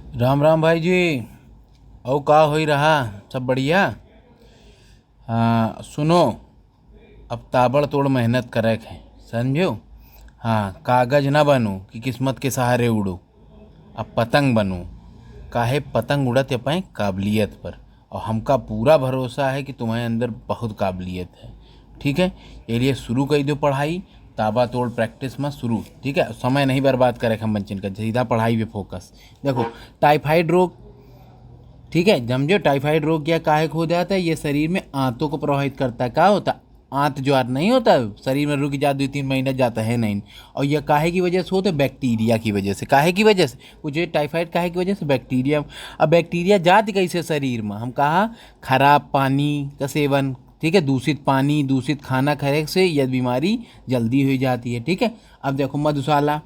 राम राम भाई जी। और का हो ही रहा, सब बढ़िया। हाँ सुनो, अब ताबड़तोड़ मेहनत करे है, समझो। हाँ, कागज ना बनूं कि किस्मत के सहारे उड़ूं, अब पतंग बनूं। काहे पतंग उड़त पाए काबिलियत पर। और हमका पूरा भरोसा है कि तुम्हारे अंदर बहुत काबिलियत है। ठीक है, ये लिए शुरू कर दो पढ़ाई। ताबा तोड़ प्रैक्टिस में शुरू। ठीक है, समय नहीं बर्बाद करे हम बच्चन का, सीधा पढ़ाई पे फोकस। देखो, टाइफाइड रोग, ठीक है, समझो। टाइफाइड रोग क्या काहे हो जाता है, ये शरीर में आंतों को प्रभावित करता है। क्या होता है? आंत ज्वार नहीं होता है, शरीर में रुक जा 2-3 महीने जाता है नहीं। और यह काहे की वजह से होता है? बैक्टीरिया की वजह से। काहे की वजह से पूछे? टाइफाइड काहे की वजह से? बैक्टीरिया। अब बैक्टीरिया जाति कैसे शरीर में? हम कहा खराब पानी का सेवन, ठीक है, दूषित पानी दूषित खाना खाने से यह बीमारी जल्दी हो जाती है। ठीक है। अब देखो, मधुशाला,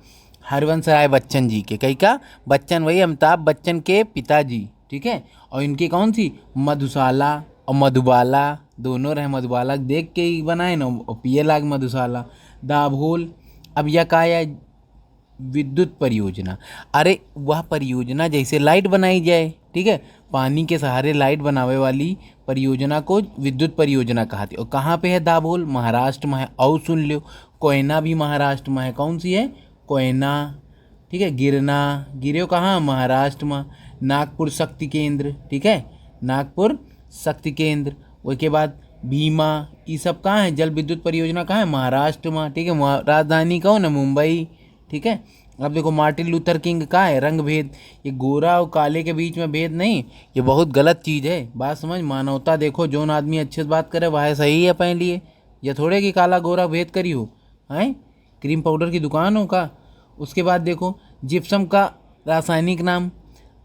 हरवंश राय बच्चन जी के, कई का बच्चन, वही अमिताभ बच्चन के पिताजी। ठीक है। और इनकी कौन सी? मधुशाला और मधुबाला, दोनों रहे। मधुबाला देख के ही बनाए ना, और पिए लाग मधुशाला। दाभोल। अब यह का है? विद्युत परियोजना। अरे वह परियोजना जैसे लाइट बनाई जाए, ठीक है, पानी के सहारे लाइट बनावे वाली परियोजना को विद्युत परियोजना कहती। और कहाँ पे है दाभोल? महाराष्ट्र में है। और सुन लो, कोयना भी महाराष्ट्र में है। कौन सी है? कोयना। ठीक है। गिरना, गिरे कहाँ? महाराष्ट्र में। नागपुर शक्ति केंद्र, ठीक है, नागपुर शक्ति केंद्र। उसके बाद भीमा, ये सब कहाँ है? जल विद्युत परियोजना कहाँ है? महाराष्ट्र में। ठीक है। राजधानी कौन है? मुंबई। ठीक है। अब देखो, मार्टिन लूथर किंग का है रंग भेद। ये गोरा और काले के बीच में भेद नहीं, ये बहुत गलत चीज़ है। बात समझ, मानवता देखो, जोन आदमी अच्छे से बात करे वह सही है अपने लिए। ये थोड़े कि काला गोरा भेद करी हो, हैं? क्रीम पाउडर की दुकान हो का? उसके बाद देखो, जिप्सम का रासायनिक नाम।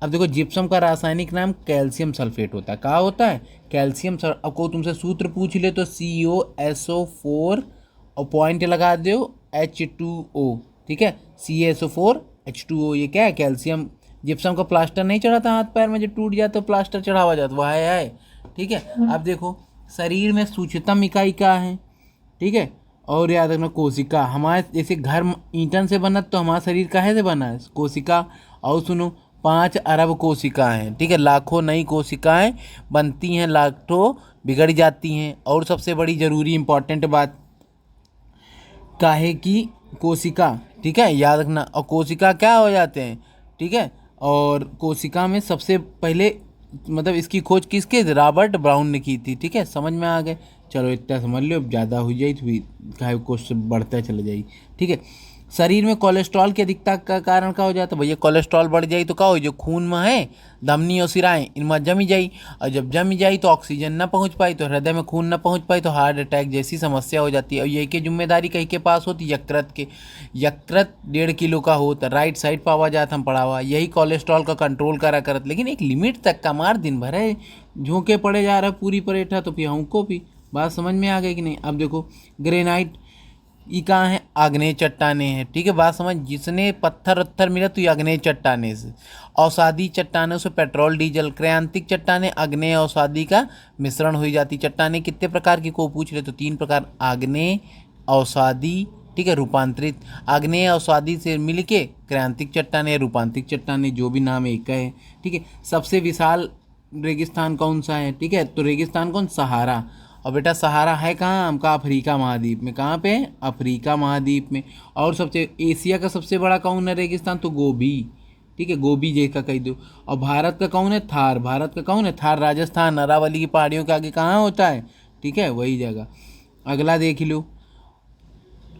अब देखो, जिप्सम का रासायनिक नाम कैल्शियम सल्फेट होता है। कहाँ होता है? कैल्शियम अब को तुमसे सूत्र पूछ ले तो COSO4 और पॉइंट लगा दो H2O। ठीक है, CaSO4H2O। ये क्या है? कैल्शियम। जिप्सम का प्लास्टर नहीं चढ़ाता हाथ पैर में, जो टूट जाता तो प्लास्टर चढ़ावा जाता, वह है। ठीक है। अब देखो, शरीर में सूक्ष्मतम इकाई क्या है? ठीक है। और याद रखना, कोशिका। हमारे जैसे घर ईंटन से बना, तो हमारा शरीर काहे से बना है? कोशिका। और सुनो, 5 अरब कोशिकाएं, ठीक है, लाखों नई कोशिकाएं बनती हैं, लाखों बिगड़ जाती हैं। और सबसे बड़ी जरूरी इंपॉर्टेंट बात, काहे की कोशिका, ठीक है, याद रखना। और कोशिका क्या हो जाते हैं? ठीक है। और कोशिका में सबसे पहले, मतलब इसकी खोज किसके? रॉबर्ट ब्राउन ने की थी। ठीक है, समझ में आ गए? चलो इतना समझ लो, अब ज़्यादा हो जाए तो भी काहे क्वेश्चन बढ़ता चला जाए। ठीक है। शरीर में कोलेस्ट्रॉल की अधिकता का कारण क्या हो जाता है? भैया कोलेस्ट्रॉल बढ़ जाए तो क्या हो? जो खून में है, धमनी और सिराएं, इनमें जमी जाई। और जब जम जाई तो ऑक्सीजन ना पहुंच पाई, तो हृदय में खून ना पहुंच पाई, तो हार्ट अटैक जैसी समस्या हो जाती है। और यही की जिम्मेदारी कहीं के पास होती? यकृत के। यकृत 1.5 किलो का होता, राइट साइड पावा जाता, हम पढ़ा हुआ। यही कोलेस्ट्रॉल का कंट्रोल करा करत, लेकिन एक लिमिट तक का। मार दिन भर है झोंके पड़े जा रहा है पूरी परेठा, तो फिर हमको भी बात समझ में आ गई कि नहीं? अब देखो, ग्रेनाइट, ये कहाँ है? आग्नेय चट्टाने हैं। ठीक है, बात समझ। जिसने पत्थर वत्थर मिला तो ये आग्नेय चट्टाने से। अवसादी चट्टानों से पेट्रोल डीजल। क्रांतिक चट्टाने आग्नेय अवसादी का मिश्रण हुई जाती। चट्टाने कितने प्रकार की को पूछ ले तो 3 प्रकार, आग्नेय, अवसादी, ठीक है, रूपांतरित। आग्नेय अवसादी से मिलके क्रांतिक चट्टाने, रूपांतरिक चट्टाने, जो भी नाम एक है। ठीक है। सबसे विशाल रेगिस्तान कौन सा है? ठीक है, तो रेगिस्तान कौन? सहारा। और बेटा सहारा है कहाँ? हमका अफ्रीका महाद्वीप में। कहाँ पे? अफ्रीका महाद्वीप में। और सबसे एशिया का सबसे बड़ा कौन है रेगिस्तान? तो गोबी। ठीक है, गोबी जे का कह दो। और भारत का कौन है? थार। भारत का कौन है? थार, राजस्थान, अरावली की पहाड़ियों के आगे कहाँ होता है? ठीक है, वही जगह। अगला देख लो,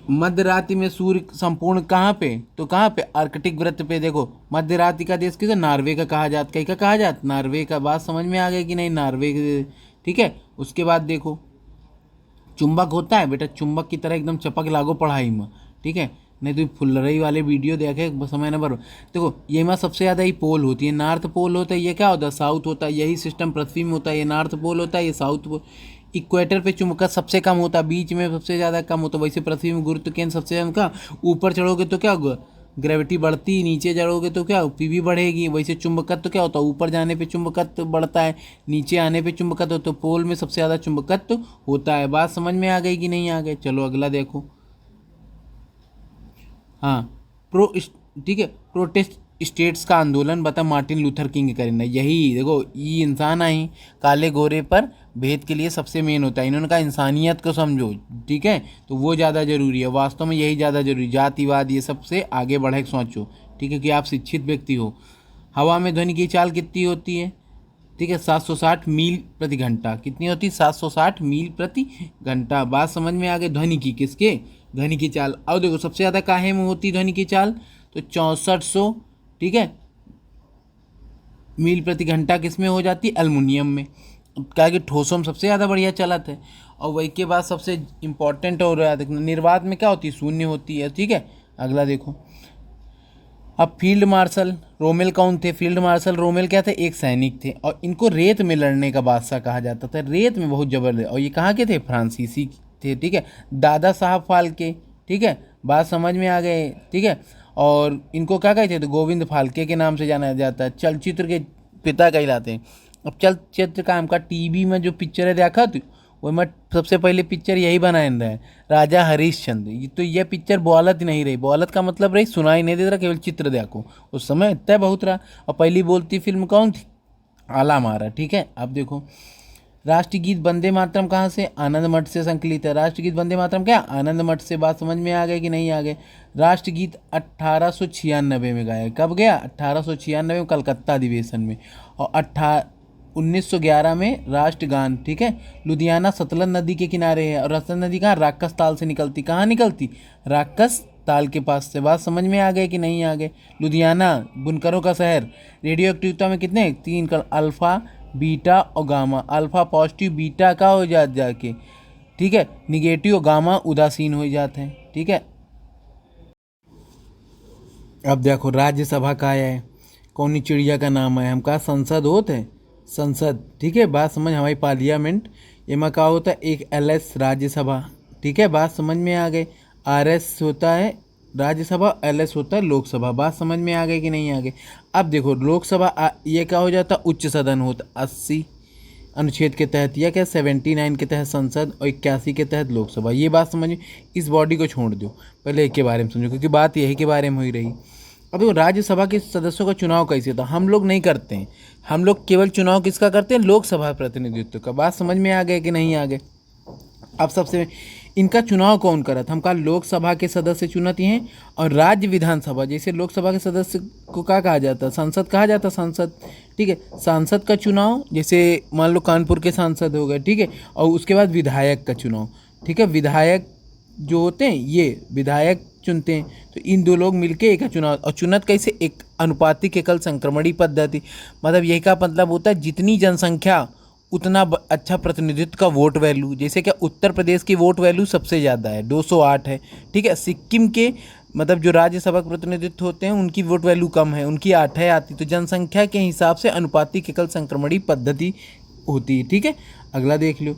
मध्य रात्रि में सूर्य संपूर्ण कहाँ पे? तो कहाँ पे? आर्कटिक वृत्त पे। देखो, मध्य रात्रि का देश किसे? नॉर्वे का कहा जाता। कहीं का कहा जाता? नॉर्वे का। बात समझ में आ गई कि नहीं? नॉर्वे। ठीक है। उसके बाद देखो, चुंबक होता है बेटा, चुंबक की तरह एकदम चपक लागो पढ़ाई में। ठीक है, नहीं तो फुलरई वाले वीडियो देखे समय नंबर। देखो, ये में सबसे ज़्यादा ही पोल होती है। नॉर्थ पोल होता है, ये क्या होता है? साउथ होता है। यही सिस्टम पृथ्वी में होता है। ये नॉर्थ पोल होता है, ये साउथ पोल। इक्वेटर पे चुंबकत्व सबसे कम होता है, बीच में सबसे ज़्यादा कम होता है। वैसे पृथ्वी में गुरुत्व केंद्र सबसे ज़्यादा का, ऊपर चढ़ोगे तो क्या होगा? ग्रेविटी बढ़ती, नीचे चढ़ोगे तो क्या? पी बढ़ेगी। वैसे चुंबकत्व तो क्या होता है? ऊपर जाने पे चुंबकत्व बढ़ता है, नीचे आने पे चुंबकत्व, तो पोल में सबसे ज़्यादा चुंबकत्व होता है। बात समझ में आ गई कि नहीं आ गई? चलो अगला देखो। हाँ, प्रो ठीक है, स्टेट्स का आंदोलन बता मार्टिन लूथर किंग करें। यही देखो, ये इंसान आई काले गोरे पर भेद के लिए सबसे मेन होता है। इन्होंने कहा इंसानियत को समझो, ठीक है, तो वो ज़्यादा ज़रूरी है। वास्तव में यही ज़्यादा ज़रूरी, जातिवाद ये सबसे आगे बढ़े सोचो, ठीक है, कि आप शिक्षित व्यक्ति हो। हवा में ध्वनि की चाल कितनी होती है, ठीक है, 760 मील प्रति घंटा। कितनी होती है, 760 मील प्रति घंटा। बात समझ में आ गई। ध्वनि की किसके, ध्वनि की चाल। अब देखो सबसे ज़्यादा काहे में होती ध्वनि की चाल, तो 6400, ठीक है, मील प्रति घंटा किस में हो जाती है, एल्युमिनियम में। क्या कि ठोसों में सबसे ज़्यादा बढ़िया चलत है। और वही के बाद सबसे इम्पोर्टेंट हो रहा है देखना, निर्वात में क्या होती है, शून्य होती है, ठीक है। अगला देखो, अब फील्ड मार्शल रोमेल कौन थे, फील्ड मार्शल रोमेल क्या थे, एक सैनिक थे, और इनको रेत में लड़ने का बादशाह कहा जाता था। रेत में बहुत जबरदस्त। और ये कहाँ के थे, फ्रांसीसी थे, ठीक है। दादा साहब फाल्के, ठीक है, बात समझ में आ गए, ठीक है। और इनको क्या कहते थे, तो गोविंद फाल्के के नाम से जाना जाता है। चलचित्र के पिता कहलाते हैं। अब चलचित्र का हमका टीवी में जो पिक्चर है देखा तो वो में सबसे पहले पिक्चर यही बनाए रहे, राजा हरिश्चंद्र। तो यह पिक्चर बोलत ही नहीं रही, बोलत का मतलब रही सुनाई नहीं दे रहा, केवल चित्र देखो। उस समय इतना बहुत रहा। और पहली बोलती फिल्म कौन थी, आला मारा, ठीक है। अब देखो, राष्ट्रगीत वंदे मातरम कहाँ से, आनंद मठ से संकलित है। राष्ट्रगीत वंदे मातरम क्या, आनंद मठ से। बात समझ में आ गए कि नहीं आ गए। राष्ट्रगीत 1896 में गाया। कब गया, 1896 में, कलकत्ता अधिवेशन में। और 1911 में राष्ट्रगान, ठीक है। लुधियाना सतलज नदी के किनारे है। और सतलज नदी कहाँ, राक्षस ताल से निकलती। कहाँ निकलती, राक्षस ताल के पास से। बात समझ में आ गए कि नहीं आ गए। लुधियाना बुनकरों का शहर। रेडियो एक्टिविटी में कितने, 3 अल्फ़ा बीटा और गामा। अल्फ़ा पॉजिटिव, बीटा का हो जात जाके, ठीक है, निगेटिव, और गामा उदासीन हो जाते हैं, ठीक है। अब देखो, राज्यसभा का है, कौनी चिड़िया का नाम है, हम कहा संसद होते हैं, संसद, ठीक है। बात समझ, हमारी पार्लियामेंट, इमा का होता है एक LS राज्यसभा, ठीक है। बात समझ में आ गए। RS होता है राज्यसभा, LS होता है लोकसभा। बात समझ में आ गई कि नहीं आ गई। अब देखो, लोकसभा ये क्या हो जाता, उच्च सदन होता, 80 अनुच्छेद के तहत, या क्या 79 के तहत संसद, और 81 के तहत लोकसभा। ये बात समझिए। इस बॉडी को छोड़ दो, पहले एक के बारे में समझो, क्योंकि बात यही के बारे में हुई रही। अब देखो, राज्यसभा के सदस्यों का चुनाव कैसे होता, हम लोग नहीं करते हैं। हम लोग केवल चुनाव किसका करते हैं, लोकसभा प्रतिनिधित्व का। बात समझ में आ गए कि नहीं आ गए। अब सबसे इनका चुनाव कौन करत, हम कहा लोकसभा के सदस्य चुनती हैं। और राज्य विधानसभा, जैसे लोकसभा के सदस्य को क्या कहा जाता है, सांसद कहा जाता है, सांसद, ठीक है। सांसद का चुनाव, जैसे मान लो कानपुर के सांसद हो गए, ठीक है। और उसके बाद विधायक का चुनाव, ठीक है। विधायक जो होते हैं, ये विधायक चुनते हैं। तो इन दो लोग मिलके एक चुनाव, और चुनत कैसे, एक अनुपातिक एकल संक्रमणी पद्धति। मतलब यही का मतलब होता है, जितनी जनसंख्या उतना अच्छा प्रतिनिधित्व का वोट वैल्यू। जैसे कि उत्तर प्रदेश की वोट वैल्यू सबसे ज़्यादा है, 208 है, ठीक है। सिक्किम के मतलब जो राज्यसभा के प्रतिनिधित्व होते हैं उनकी वोट वैल्यू कम है, उनकी 8 है आती। तो जनसंख्या के हिसाब से अनुपातिक एकल संक्रमणी पद्धति होती है, ठीक है। अगला देख लो।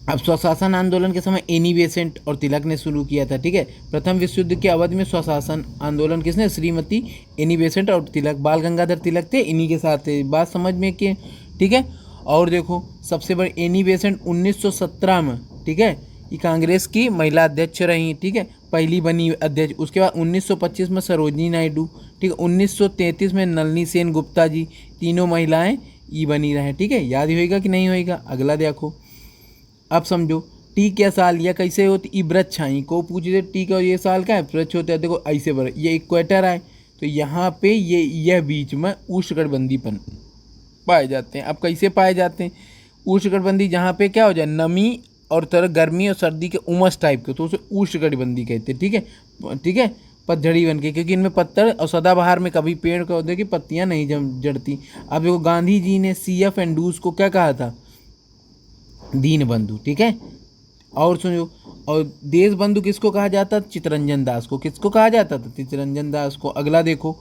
अब स्वशासन आंदोलन के समय एनी बेसेंट और तिलक ने शुरू किया था, ठीक है। प्रथम विश्व युद्ध की अवधि में स्वशासन आंदोलन किसने, श्रीमती एनी बेसेंट और तिलक, बाल गंगाधर तिलक थे, इन्हीं के साथ थे। बात समझ में कि, ठीक है। और देखो, सबसे बड़ी एनी बेसेंट 1917 में, ठीक है, ये कांग्रेस की महिला अध्यक्ष रही, ठीक है, पहली बनी अध्यक्ष। उसके बाद 1925 में सरोजनी नायडू, ठीक है। 1933 में नलिनी सेन गुप्ता जी, तीनों महिलाएं ये बनी रहे, ठीक है। याद होएगा कि नहीं होएगा। अगला देखो, अब समझो, टी क्या साल या कैसे होती, ई वृक्ष आई को पूछे टी का ये साल क्या है, वृक्ष होता है। देखो ऐसे ये इक्वेटर है, तो यहाँ पे यह बीच में उष्णकटिबंधीपन पाए जाते हैं। अब कैसे पाए जाते हैं, उष्णकटिबंधी जहाँ पे क्या हो जाए, नमी और तरह गर्मी और सर्दी के उमस टाइप के, तो उसे उष्णकटिबंधी कहते हैं, ठीक है, ठीक है। पतझड़ी बन के, क्योंकि इनमें पत्थर और सदाबहार में कभी पेड़ पौधे की पत्तियाँ नहीं जड़ती। अब देखो, गांधी जी ने CF एंड्रूज को क्या कहा था, दीन बंधु, ठीक है। और सुनो, और देश बंधु किसको कहा जाता, चित्तरंजन दास को। किसको कहा जाता था, चित्तरंजन दास को। अगला देखो,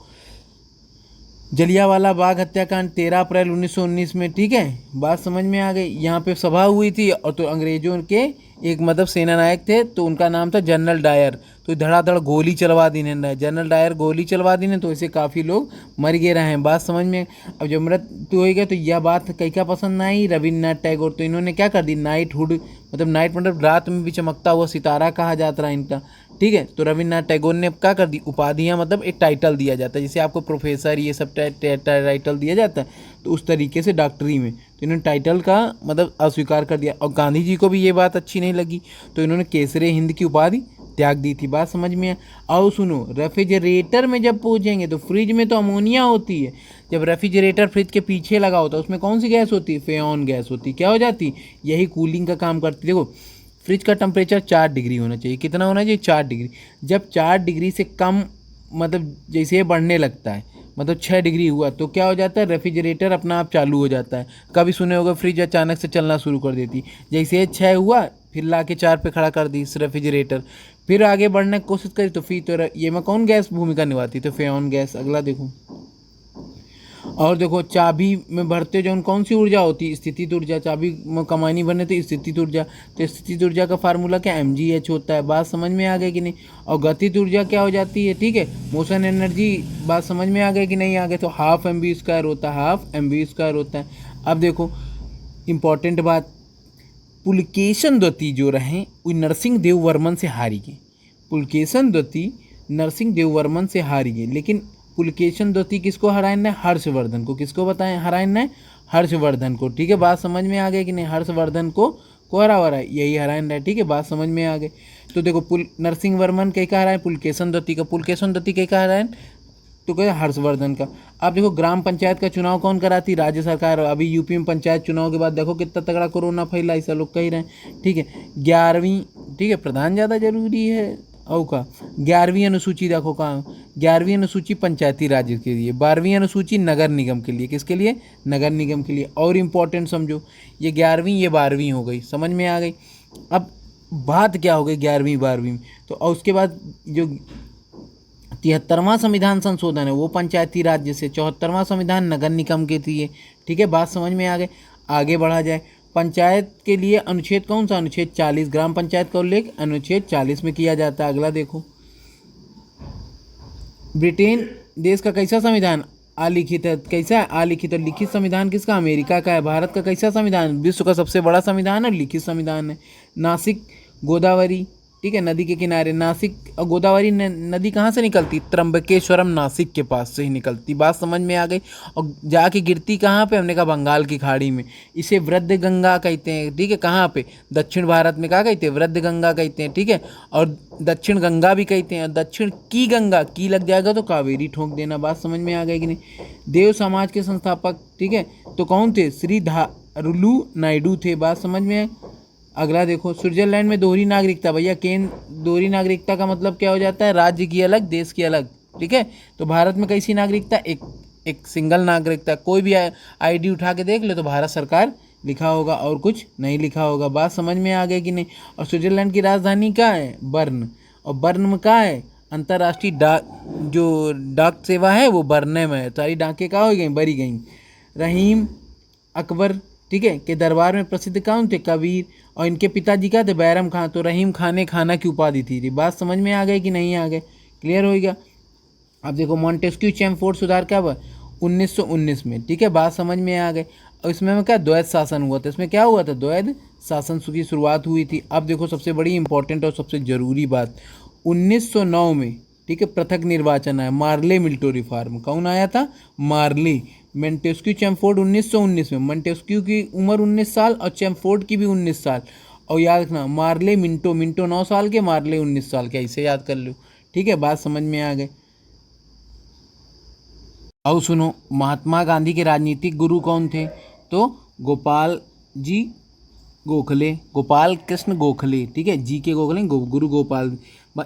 जलियांवाला बाग हत्याकांड 13 अप्रैल 1919 में, ठीक है। बात समझ में आ गई। यहाँ पे सभा हुई थी, और तो अंग्रेजों के एक मतलब सेना नायक थे, तो उनका नाम था जनरल डायर। तो धड़ाधड़ गोली चलवा दी ने, जनरल डायर गोली चलवा दी ने, तो ऐसे काफ़ी लोग मर गए रहे हैं। बात समझ में। अब जब मृत्यु हो गया, तो यह बात कई क्या पसंद ना आई, रविन्द्रनाथ टैगोर। तो इन्होंने क्या कर दी, नाइट हुड, मतलब नाइट मतलब रात में भी चमकता हुआ सितारा कहा जाता रहा इनका, ठीक है। तो रविन्द्रनाथ टैगोर ने क्या कर दी, उपाधियाँ मतलब एक टाइटल दिया जाता है, जैसे आपको प्रोफेसर ये सब टाइटल दिया जाता है, तो उस तरीके से डॉक्टरी में तो इन्होंने टाइटल का मतलब अस्वीकार कर दिया। और गांधी जी को भी ये बात अच्छी नहीं लगी, तो इन्होंने केसरे हिंद की उपाधि त्याग दी थी। बात समझ में आओ सुनो, रेफ्रिजरेटर में जब पहुँचेंगे तो फ्रिज में तो अमोनिया होती है, जब रेफ्रिजरेटर फ्रिज के पीछे लगा होता है उसमें कौन सी गैस होती है, फ्रेऑन गैस होती है। क्या हो जाती, यही कूलिंग का काम करती है। देखो फ्रिज का टेम्परेचर 4 डिग्री होना चाहिए, कितना होना चाहिए, 4 डिग्री। जब 4 डिग्री से कम मतलब जैसे ये बढ़ने लगता है, मतलब 6 डिग्री हुआ तो क्या हो जाता है, रेफ्रिजरेटर अपना आप चालू हो जाता है। कभी सुने होगा फ्रिज अचानक से चलना शुरू कर देती, जैसे ये 6 हुआ फिर ला के 4 पे खड़ा कर दी इस रेफ्रिजरेटर, फिर आगे बढ़ने की कोशिश करी तो फिर तो ये में कौन गैस भूमिका निभाती, तो फ्रेऑन गैस। अगला देखो, और देखो चाबी में भरते जो कौन सी ऊर्जा होती है, स्थितिज ऊर्जा। चाबी में कमानी भरने तो स्थितिज ऊर्जा, तो स्थितिज ऊर्जा का फार्मूला क्या, mgh होता है। बात समझ में आ गई कि नहीं। और गतिज ऊर्जा क्या हो जाती है, ठीक है, मोशन एनर्जी। बात समझ में आ गई कि नहीं आ गई, तो हाफ mv² होता है, हाफ mv² होता है। अब देखो इम्पॉर्टेंट बात, पुलकेशन द्वितीय जो रहे वो नरसिंह देव वर्मन से हारी गए। पुलकेशन द्वितीय नरसिंह देव वर्मन से हारी गए, लेकिन पुलकेशन द्वितीय किसको हराए ने, हर्षवर्धन को। किसको बताएं हराए ने, हर्षवर्धन को। ठीक है, बात समझ में आ गई कि नहीं, हर्षवर्धन को हरा है, यही हराए है। ठीक है, बात समझ में आ गई। तो देखो नरसिंह वर्मन कहीं का हराए, पुलकेशन द्वितीय का। पुलकेशन द्वितीय कहीं का हराए, तो क्या हर्षवर्धन का। अब देखो ग्राम पंचायत का चुनाव कौन कराती, राज्य सरकार। अभी यूपी में पंचायत चुनाव के बाद देखो कितना तगड़ा कोरोना फैला, ऐसा लोग कह रहे हैं। ठीक है, 11वीं, ठीक है, प्रधान ज़्यादा जरूरी है। और का 11वीं अनुसूची देखो कहाँ, 11वीं अनुसूची पंचायती राज के लिए, 12वीं अनुसूची नगर निगम के लिए। किसके लिए, नगर निगम के लिए। और इम्पोर्टेंट समझो, ये 11वीं ये 12वीं हो गई, समझ में आ गई। अब बात क्या हो गई 11वीं 12वीं में, तो और उसके बाद जो 73वां संविधान संशोधन है वो पंचायती राज्य से, 74वां संविधान नगर निगम के लिए। ठीक है, बात समझ में आ गई। आगे बढ़ा जाए, पंचायत के लिए अनुच्छेद कौन सा, अनुच्छेद 40, ग्राम पंचायत का उल्लेख अनुच्छेद 40 में किया जाता है। अगला देखो, ब्रिटेन देश का कैसा संविधान, अलिखित है। कैसा है, अलिखित। और लिखित संविधान किसका, अमेरिका का है। भारत का कैसा संविधान, विश्व का सबसे बड़ा संविधान है, लिखित संविधान है। नासिक गोदावरी, ठीक है, नदी के किनारे। नासिक और गोदावरी नदी कहाँ से निकलती, त्र्यंबकेश्वरम नासिक के पास से ही निकलती। बात समझ में आ गई। और जाके गिरती कहाँ पे, हमने कहा बंगाल की खाड़ी में। इसे वृद्ध गंगा कहते हैं। ठीक है, कहाँ पे, दक्षिण भारत में क्या कहते हैं, वृद्ध गंगा कहते हैं। ठीक है, और दक्षिण गंगा भी कहते हैं। और दक्षिण की गंगा, की लग जाएगा तो कावेरी ठोक देना। बात समझ में आ गई कि नहीं। देव समाज के संस्थापक, ठीक है, तो कौन थे, श्री धारुलु नायडू थे। बात समझ में। अगला देखो, स्विट्जरलैंड में दोहरी नागरिकता। भैया दोहरी नागरिकता का मतलब क्या हो जाता है, राज्य की अलग देश की अलग। ठीक है, तो भारत में कैसी नागरिकता, एक सिंगल नागरिकता। कोई भी आईडी उठा के देख ले तो भारत सरकार लिखा होगा और कुछ नहीं लिखा होगा। बात समझ में आ गई कि नहीं। और स्विट्जरलैंड की राजधानी क्या है, बर्न। और बर्न में क्या है, अंतर्राष्ट्रीय डाक सेवा है वो बर्ने में है। सारी डाकें क्या हो गई, बरी गई। रहीम अकबर, ठीक है, के दरबार में प्रसिद्ध कौन थे, कबीर। और इनके पिताजी क्या थे, बैरम खां। तो रहीम खान ने खाना की उपाधि थी। बात समझ में आ गई कि नहीं आ गए, क्लियर होएगा। अब देखो मॉन्टेस्क्यू चैमफोर्ड सुधार कब, 1919 में। ठीक है, बात समझ में आ गए। और इसमें क्या, द्वैध शासन हुआ था। इसमें क्या हुआ था, द्वैध शासन की शुरुआत हुई थी। अब देखो सबसे बड़ी इंपॉर्टेंट और सबसे ज़रूरी बात, 1909 में, ठीक है, पृथक निर्वाचन आया, मार्ले मिल्टो रिफॉर्म। कौन आया था, मार्ले। मॉन्टेस्क्यू चैमफोर्ड 1919 में। मॉन्टेस्क्यू की उम्र 19 साल और चैमफोर्ड की भी 19 साल। और याद रखना, मार्ले मिंटो 9 साल के, मार्ले 19 साल के, ऐसे याद कर लो। ठीक है, बात समझ में आ गई। और सुनो, महात्मा गांधी के राजनीतिक गुरु कौन थे, तो गोपाल जी गोखले, गोपाल कृष्ण गोखले। ठीक है, जी के गोखले, गुरु गोपाल।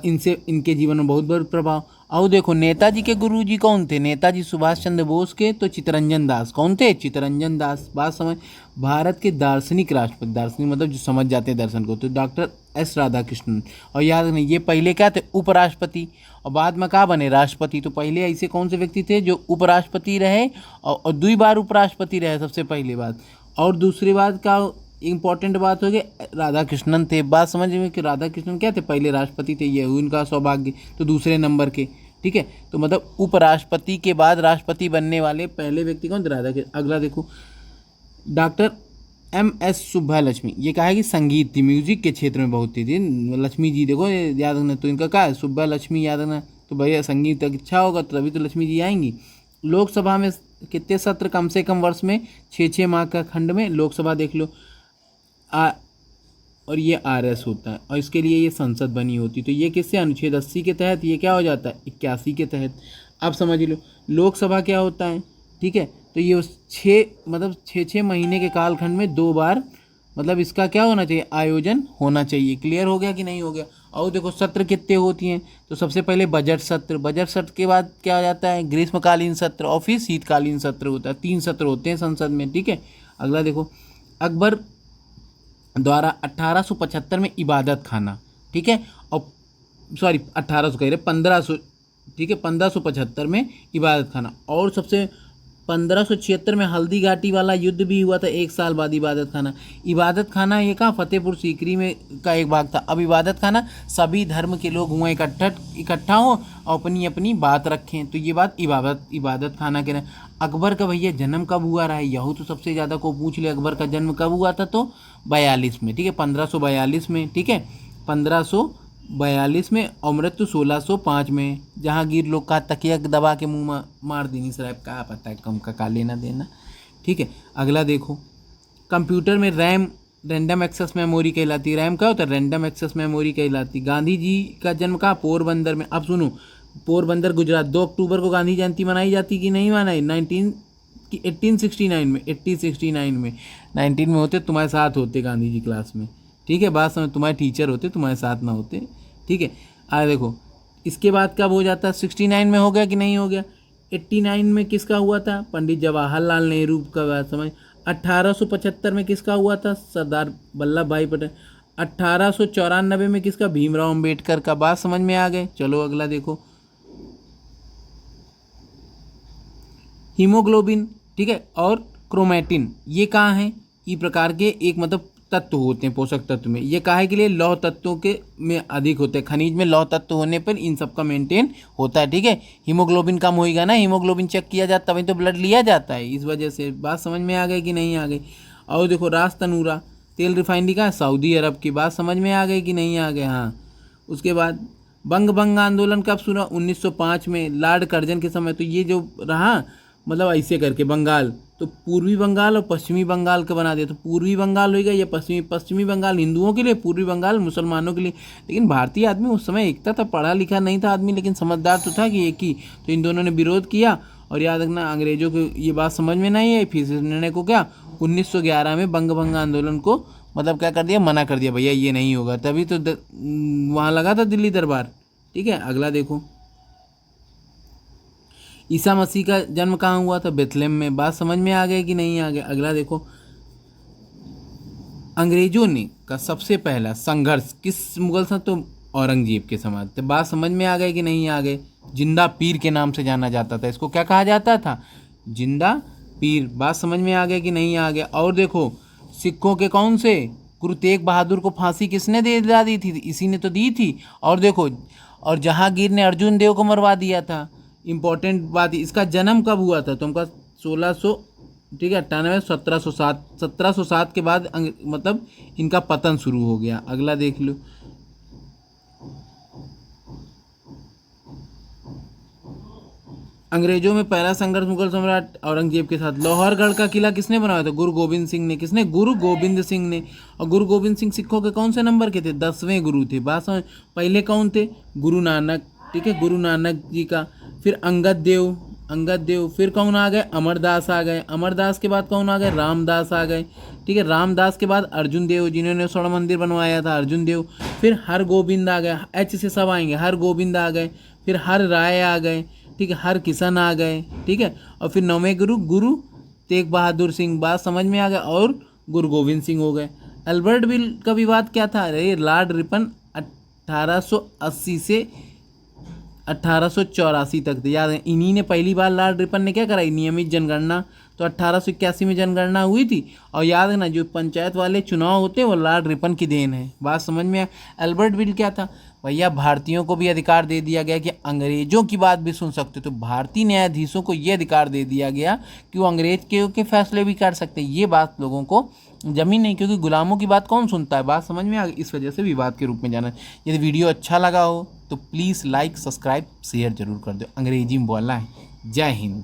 इनसे इनके जीवन में बहुत बड़ा प्रभाव। और देखो नेताजी के गुरु जी कौन थे, नेताजी सुभाष चंद्र बोस के तो चित्तरंजन दास। कौन थे, चित्तरंजन दास। बात समझ। भारत के दार्शनिक राष्ट्रपति, दार्शनिक मतलब जो समझ जाते हैं दर्शन को, तो डॉक्टर एस राधाकृष्णन। और याद रखना, ये पहले क्या थे, उपराष्ट्रपति, और बाद में क्या बने, राष्ट्रपति। तो पहले ऐसे कौन से व्यक्ति थे जो उपराष्ट्रपति रहे और 2 बार उपराष्ट्रपति रहे, सबसे पहली बात। और दूसरी बात का इंपॉर्टेंट बात हो गई, राधाकृष्णन थे। बात समझ में कि राधाकृष्णन क्या थे, पहले राष्ट्रपति थे, ये उनका सौभाग्य। तो दूसरे नंबर के, ठीक है, तो मतलब उपराष्ट्रपति के बाद राष्ट्रपति बनने वाले पहले व्यक्ति कौन थे, राधाकृष्णन। अगला देखो, डॉक्टर MS सुब्बा लक्ष्मी, ये कहा है कि संगीत थी, म्यूजिक के क्षेत्र में बहुत थी लक्ष्मी जी। देखो ये याद रखना, तो इनका क्या है, सुब्बा लक्ष्मी याद रखना। तो भैया संगीत तक अच्छा होगा तो तभी तो लक्ष्मी जी आएंगी। लोकसभा में कितने सत्र, कम से कम वर्ष में 6 माह का खंड में लोकसभा देख लो। और ये RS होता है, और इसके लिए ये संसद बनी होती। तो ये किससे, अनुच्छेद 80 के तहत ये क्या हो जाता है, 81 के तहत। अब समझ लो लोकसभा क्या होता है, ठीक है। तो ये उस 6 महीने के कालखंड में 2 बार मतलब इसका क्या होना चाहिए, आयोजन होना चाहिए। क्लियर हो गया कि नहीं हो गया। और देखो सत्र कितने होती हैं, तो सबसे पहले बजट सत्र, बजट सत्र के बाद क्या हो जाता है, ग्रीष्मकालीन सत्र, और फिर शीतकालीन सत्र होता है। 3 सत्र होते हैं संसद में, ठीक है। अगला देखो, अकबर द्वारा 1875 में इबादत खाना, ठीक है। और सॉरी 1800 कह रहे 1500, ठीक है, 1575 में इबादत खाना। और सबसे 1576 में हल्दी घाटी वाला युद्ध भी हुआ था, 1 साल बाद इबादत खाना। इबादत खाना ये कहाँ, फतेहपुर सीकरी में का एक भाग था। अब इबादत खाना सभी धर्म के लोग हुए इकट्ठा हो और अपनी अपनी बात रखें, तो ये बात इबादत खाना कह रहे हैं। अकबर का भैया जन्म कब हुआ रहा है, यहू तो सबसे ज़्यादा को पूछ ले, अकबर का जन्म कब हुआ था, तो 42 में, ठीक है, 1542 में, ठीक है, 1542 में, और मृत्यु 1605 में। जहांगीर लोग का तकिया दबा के मुंह में मार देनी साहब, कहा पता है कम का लेना देना, ठीक है। अगला देखो, कंप्यूटर में रैम रैंडम एक्सेस मेमोरी कहलाती है। रैम क्या होता है, रैंडम एक्सेस मेमोरी कहलाती। गांधी जी का जन्म कहाँ, पोरबंदर में। अब सुनो, पोरबंदर गुजरात। 2 अक्टूबर को गांधी जयंती मनाई जाती कि नहीं मनाई, 1869 में, 1869 में 19 में होते, तुम्हारे साथ होते गांधी जी क्लास में, ठीक है। बात समझ, तुम्हारे टीचर होते, तुम्हारे साथ ना होते, ठीक है। देखो इसके बाद कब हो जाता है, 69 में हो गया कि नहीं हो गया। 89 में किसका हुआ था, पंडित जवाहरलाल नेहरू का, बात समझ। 1875 में किसका हुआ था, सरदार वल्लभ भाई पटेल। 1894 में किसका, भीमराव अम्बेडकर का। बात समझ में आ गए। चलो अगला देखो, हीमोग्लोबिन, ठीक है, और क्रोमैटिन, ये कहाँ हैं, ई प्रकार के एक मतलब तत्व होते हैं पोषक तत्व में। ये काहे के लिए, लौह तत्वों के में अधिक होते हैं। खनिज में लौह तत्व होने पर इन सब का मेंटेन होता है, ठीक है। हीमोग्लोबिन कम होएगा ना, हीमोग्लोबिन चेक किया जाता तभी तो ब्लड लिया जाता है, इस वजह से। बात समझ में आ गई कि नहीं आ गई। और देखो रास तनूरा तेल रिफाइनरी का, सऊदी अरब की। बात समझ में आ गई कि नहीं आ गए। हाँ, उसके बाद बंग आंदोलन कब शुरू, 1905 में, लॉर्ड कर्जन के समय। तो ये जो रहा मतलब ऐसे करके बंगाल, तो पूर्वी बंगाल और पश्चिमी बंगाल का बना दिया। तो पूर्वी बंगाल होगा या पश्चिमी बंगाल हिंदुओं के लिए, पूर्वी बंगाल मुसलमानों के लिए। लेकिन भारतीय आदमी उस समय एकता था, पढ़ा लिखा नहीं था आदमी, लेकिन समझदार तो था कि एक ही। तो इन दोनों ने विरोध किया। और याद रखना, अंग्रेजों को ये बात समझ में नहीं आई, फिर इस निर्णय को क्या 1911 में बंग आंदोलन को मतलब क्या कर दिया, मना कर दिया, भैया ये नहीं होगा। तभी तो वहाँ लगा था दिल्ली दरबार, ठीक है। अगला देखो, ईसा मसीह का जन्म कहाँ हुआ था, बेथलेम में। बात समझ में आ गई कि नहीं आ गया। अगला देखो, अंग्रेजों ने का सबसे पहला संघर्ष किस मुगल साथ, तो औरंगजेब के समाज। तो बात समझ में आ गई कि नहीं आ गए। जिंदा पीर के नाम से जाना जाता था, इसको क्या कहा जाता था, जिंदा पीर। बात समझ में आ गया कि नहीं आ गया। और देखो, सिखों के कौन से, गुरु तेग बहादुर को फांसी किसने दिला दी थी, इसी ने तो दी थी। और देखो, और जहांगीर ने अर्जुन देव को मरवा दिया था। इम्पोर्टेंट बात, इसका जन्म कब हुआ था, तो उनका 1600, ठीक है, 98, 1707 के बाद मतलब इनका पतन शुरू हो गया। अगला देख लो, अंग्रेजों में पहला संघर्ष मुगल सम्राट औरंगजेब के साथ। लोहरगढ़ का किला किसने बनाया था, गुरु गोविंद सिंह ने। किसने, गुरु गोविंद सिंह ने। और गुरु गोविंद सिंह सिखों के कौन से नंबर के थे, 10वें गुरु थे। बात समझ। पहले कौन थे, गुरु नानक, ठीक है, गुरु नानक जी का। फिर अंगद देव, फिर कौन आ गए, अमरदास आ गए। अमरदास के बाद कौन आ गए, रामदास आ गए, ठीक है। रामदास के बाद अर्जुन देव, जिन्होंने स्वर्ण मंदिर बनवाया था, अर्जुन देव। फिर हर गोविंद आ गए, एच से सब आएंगे, हर गोविंद आ गए। फिर हर राय आ गए, ठीक है, हर किशन आ गए, ठीक है। और फिर 9वें गुरु तेग बहादुर सिंह। बात समझ में आ गया। और गुरु गोविंद सिंह हो गए। अल्बर्ट बिल का विवाद क्या था, अरे लॉर्ड रिपन 1880 से 1884 तक थे, याद है। इन्हीं ने पहली बार लॉर्ड रिपन ने क्या कराई, नियमित जनगणना। तो 1881 में जनगणना हुई थी। और याद है ना, जो पंचायत वाले चुनाव होते हैं वो लॉर्ड रिपन की देन है। बात समझ में आया। अल्बर्ट बिल क्या था, भैया भारतीयों को भी अधिकार दे दिया गया कि अंग्रेजों की बात भी सुन सकते, तो भारतीय न्यायाधीशों को ये अधिकार दे दिया गया कि वो अंग्रेज के फैसले भी कर सकते। ये बात लोगों को जमी नहीं, क्योंकि गुलामों की बात कौन सुनता है। बात समझ में आ गई, इस वजह से विवाद के रूप में जाना। यदि वीडियो अच्छा लगा हो तो प्लीज़ लाइक, सब्सक्राइब, शेयर जरूर कर दो। अंग्रेजी में बोलना है। जय हिंद।